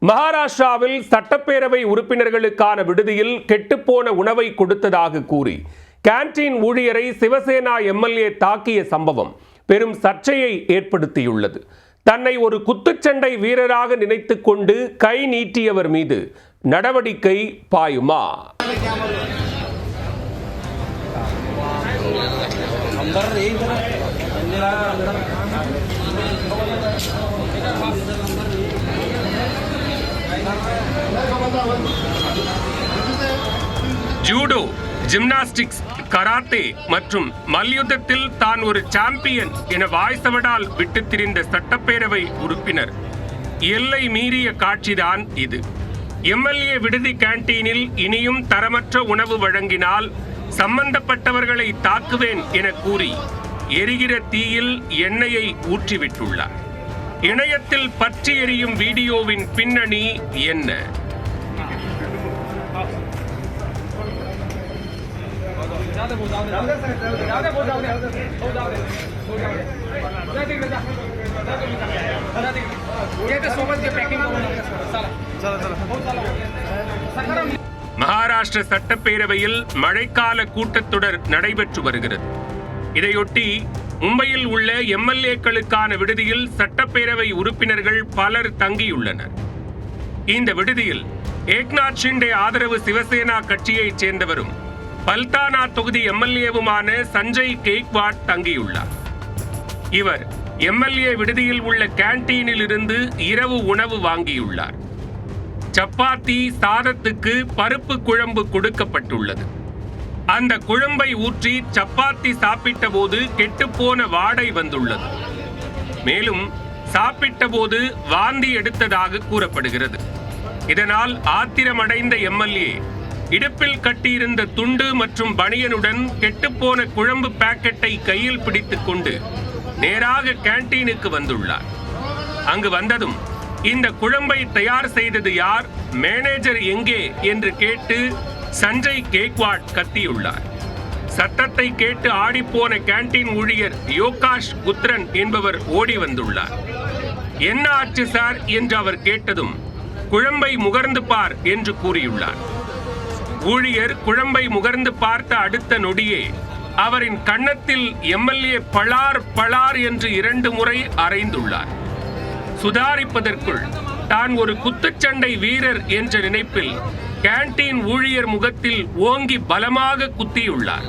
மகாராஷ்டிராவில் சட்டப்பேரவை உறுப்பினர்களுக்கான விடுதியில் கெட்டுப்போன உணவை கொடுத்ததாக கூறி கேண்டீன் ஊழியரை சிவசேனா எம்எல்ஏ தாக்கிய சம்பவம் பெரும் சர்ச்சையை ஏற்படுத்தியுள்ளது. தன்னை ஒரு குத்துச்சண்டை வீரராக நினைத்துக் கொண்டு கை நீட்டியவர் மீது நடவடிக்கை பாயுமா? ஜூடோ, ஜிம்னாஸ்டிக்ஸ், கராத்தே மற்றும் மல்யுத்தத்தில் தான் ஒரு சாம்பியன் என வாய்சவடால் விட்டு திரிந்த சட்டப்பேரவை உறுப்பினர் எல்லை மீறிய காட்சிதான் இது. எம்எல்ஏ விடுதி கேண்டீனில் இனியும் தரமற்ற உணவு வழங்கினால் சம்பந்தப்பட்டவர்களை தாக்குவேன் என கூறி எரிகிற தீயில் எண்ணெயை ஊற்றிவிட்டுள்ளார். இணையத்தில் பற்றி எரியும் வீடியோவின் பின்னணி என்ன? மகாராஷ்டிர சட்டப்பேரவையில் மழைக்கால கூட்டத்தொடர் நடைபெற்று வருகிறது. இதையொட்டி மும்பையில் உள்ள எம்எல்ஏக்களுக்கான விடுதியில் சட்டப்பேரவை உறுப்பினர்கள் பலர் தங்கியுள்ளனர். இந்த விடுதியில் ஏக்நாத் ஷிண்டே ஆதரவு சிவசேனா கட்சியைச் சேர்ந்தவரும் பல்தானா தொகுதி எம்எல்ஏவுமான சஞ்சய் கேக்வாட் தங்கியுள்ளார். இவர் எம்எல்ஏ விடுதியில் உள்ள கேண்டீனில் இருந்து இரவு உணவு வாங்கியுள்ளார். சப்பாத்தி சாதத்துக்கு பருப்பு குழம்பு கொடுக்கப்பட்டுள்ளது. அந்த குழம்பை ஊற்றி சப்பாத்தி சாப்பிட்ட போது கெட்டுப்போன வாடை வந்துள்ளது. மேலும் சாப்பிட்ட போது வாந்தி எடுத்ததாக கூறப்படுகிறது. இதனால் ஆத்திரமடைந்த எம்எல்ஏ இடுப்பில் கட்டியிருந்த துண்டு மற்றும் பனியனுடன் கெட்டுப்போன குழம்பு பாக்கெட்டை கையில் பிடித்துக் கொண்டு நேராக கேண்டீனுக்கு வந்துள்ளார். அங்கு வந்ததும் இந்த குழம்பை தயார் செய்தது யார், மேனேஜர் எங்கே என்று கேட்டு சஞ்சய் கேக்வாட் கத்தியுள்ளார். சத்தத்தை கேட்டு ஆடிப்போன கேண்டீன் ஊழியர் யோகாஷ் குத்ரன் என்பவர் ஓடி வந்துள்ளார். என்ன ஆச்சு சார் என்று அவர் கேட்டதும் குழம்பை முகர்ந்து பார் என்று கூறியுள்ளார். ஊழியர் குழம்பை முகர்ந்து பார்த்த அடுத்த நொடியே அவரின் கன்னத்தில் எம்எல்ஏ பளார் பளார் என்று 2 முறை அறைந்துள்ளார். சுதாரிப்பதற்குள் தான் ஒரு குத்துச்சண்டை வீரர் என்ற நினைப்பில் கேண்டீன் ஊழியர் முகத்தில் ஓங்கி பலமாக குத்தியுள்ளார்.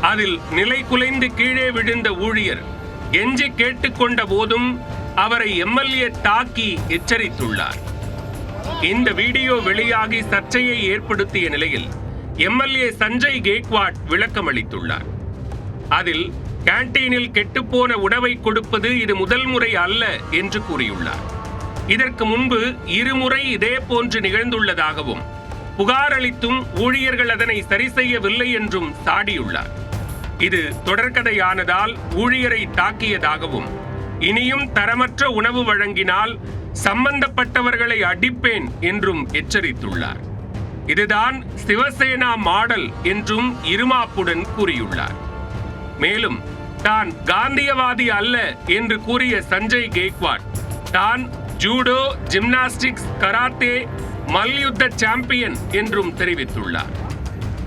அதில் நிலை குலைந்து கீழே விழுந்த ஊழியர் எஞ்சி கேட்டுக்கொண்ட போதும் அவரை எம்எல்ஏ தாக்கி எச்சரித்துள்ளார். இந்த வீடியோ வெளியாகி சர்ச்சையை ஏற்படுத்திய நிலையில் எம்எல்ஏ சஞ்சய் கேக்வாட் விளக்கம் அளித்துள்ளார். அதில் கேண்டீனில் கெட்டுப்போன உணவை கொடுப்பது இது முதல் முறை அல்ல என்று கூறியுள்ளார். இதற்கு முன்பு 2 முறை இதே போன்று நிகழ்ந்துள்ளதாகவும் புகார் அளித்தும் ஊழியர்கள் அதனை சரி செய்யவில்லை என்றும் சாடியுள்ளார். இது தொடர்கதையானதால் ஊழியரை தாக்கியதாகவும் இனியும் தரமற்ற உணவு வழங்கினால் சம்பந்தப்பட்டவர்களை அடிப்பேன் என்றும் எச்சரித்துள்ளார். இதுதான் சிவசேனா மாடல் என்றும் இருமாப்புடன் கூறியுள்ளார். மேலும் தான் காந்தியவாதி அல்ல என்று கூறிய சஞ்சய் கேக்வாட் தான் ஜூடோ, ஜிம்னாஸ்டிக்ஸ், கராத்தே, மல்யுத்த சாம்பியன் என்றும் தெரிவித்துள்ளார்.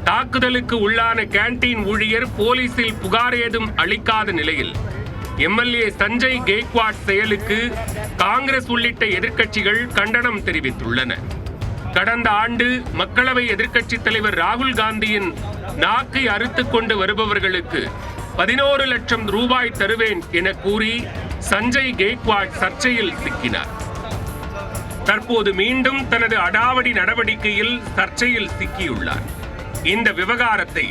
தாக்குதலுக்கு உள்ளான கேண்டீன் ஊழியர் போலீசில் புகார் ஏதும் அளிக்காத நிலையில் எம்எல்ஏ சஞ்சய் கேக்வாட் செயலுக்கு காங்கிரஸ் உள்ளிட்ட எதிர்க்கட்சிகள் கண்டனம் தெரிவித்துள்ளன. கடந்த ஆண்டு மக்களவை எதிர்க்கட்சித் தலைவர் ராகுல் காந்தியின் நாக்கை அறுத்துக் கொண்டு வருபவர்களுக்கு 11 லட்சம் ரூபாய் தருவேன் என கூறி சஞ்சய் கேக்வாட் சர்ச்சையில் சிக்கினார். தற்போது மீண்டும் தனது அடாவடி நடவடிக்கையில் சர்ச்சையில் சிக்கியுள்ளார். இந்த விவகாரத்தை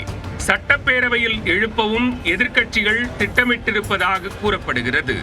சட்டப்பேரவையில் எழுப்பவும் எதிர்க்கட்சிகள் திட்டமிட்டிருப்பதாக கூறப்படுகிறது.